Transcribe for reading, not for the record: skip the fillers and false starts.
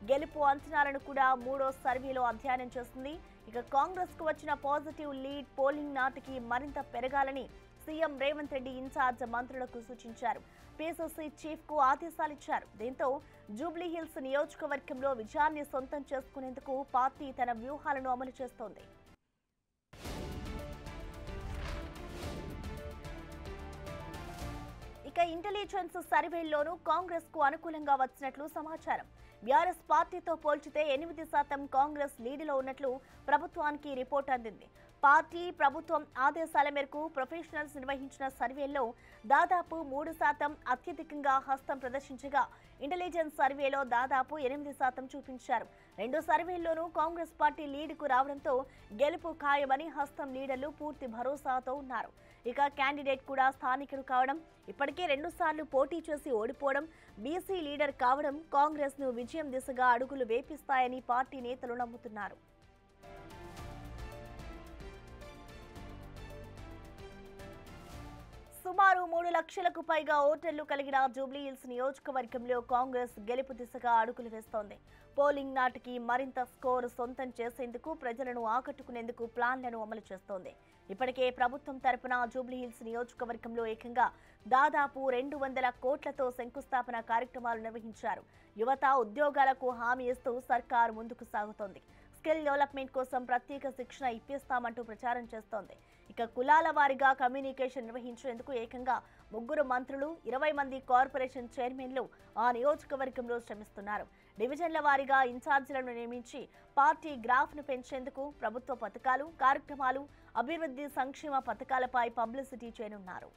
గెలుపు అంచనాలను కూడా మూడో సర్వేలో అధ్యయనం చేస్తుంది. ఇక కాంగ్రెస్ కు వచ్చిన పాజిటివ్ లీడ్ పోలింగ్ నాటికి మరింత పెరగాలని సీఎం రేవంత్ రెడ్డి ఇన్ఛార్జ్ మంత్రులకు సూచించారు. పీసీసీ చీఫ్ కు ఆదేశాలిచ్చారు. దీంతో జూబ్లీహిల్స్ నియోజకవర్గంలో విజయాన్ని సొంతం చేసుకునేందుకు పార్టీ తన వ్యూహాలను అమలు చేస్తోంది. ఇక ఇంటెలిజెన్స్ సర్వేల్లోనూ కాంగ్రెస్ కు అనుకూలంగా వచ్చినట్లు సమాచారం. బీఆర్ఎస్ పార్టీతో పోల్చితే 8% కాంగ్రెస్ లీడ్లో ఉన్నట్లు ప్రభుత్వానికి రిపోర్ట్ అందింది. పార్టీ ప్రభుత్వం ఆదేశాల మేరకు ప్రొఫెషనల్స్ నిర్వహించిన సర్వేల్లో దాదాపు 3% అత్యధికంగా హస్తం ప్రదర్శించగా ఇంటెలిజెన్స్ సర్వేలో దాదాపు 8% చూపించారు. రెండు సర్వేల్లోనూ కాంగ్రెస్ పార్టీ లీడ్కు రావడంతో గెలుపు ఖాయమని హస్తం లీడర్లు పూర్తి భరోసాతో ఉన్నారు. ఇక క్యాండిడేట్ కూడా స్థానికుడు కావడం, ఇప్పటికే 2 సార్లు పోటీ చేసి ఓడిపోవడం, బీసీ లీడర్ కావడం కాంగ్రెస్ ను విజయం దిశగా అడుగులు వేపిస్తాయని పార్టీ నేతలు నమ్ముతున్నారు. సుమారు 3 లక్షలకు పైగా ఓటర్లు కలిగిన జూబ్లీహిల్స్ నియోజకవర్గంలో కాంగ్రెస్ గెలుపు దిశగా అడుగులు వేస్తోంది. పోలింగ్ నాటికి మరింత స్కోరు సొంతం చేసేందుకు, ప్రజలను ఆకట్టుకునేందుకు ప్లాన్లను అమలు చేస్తోంది. ఇప్పటికే ప్రభుత్వం తరపున జూబ్లీహిల్స్ నియోజకవర్గంలో ఏకంగా దాదాపు 200 కోట్లతో శంకుస్థాపన కార్యక్రమాలు నిర్వహించారు. యువత ఉద్యోగాలకు హామీ ఇస్తూ సర్కారు ముందుకు సాగుతోంది. స్కిల్ డెవలప్మెంట్ కోసం ప్రత్యేక శిక్షణ ఇప్పిస్తామంటూ ప్రచారం చేస్తోంది. ఇక కులాల వారీగా కమ్యూనికేషన్ నిర్వహించేందుకు ఏకంగా 3 మంత్రులు, 20 మంది కార్పొరేషన్ చైర్మన్లు ఆ నియోజకవర్గంలో శ్రమిస్తున్నారు. డివిజన్ల వారీగా ఇన్ఛార్జీలను నియమించి పార్టీ గ్రాఫ్ను పెంచేందుకు ప్రభుత్వ పథకాలు, కార్యక్రమాలు, అభివృద్ధి సంక్షేమ పథకాలపై పబ్లిసిటీ చేయనున్నారు.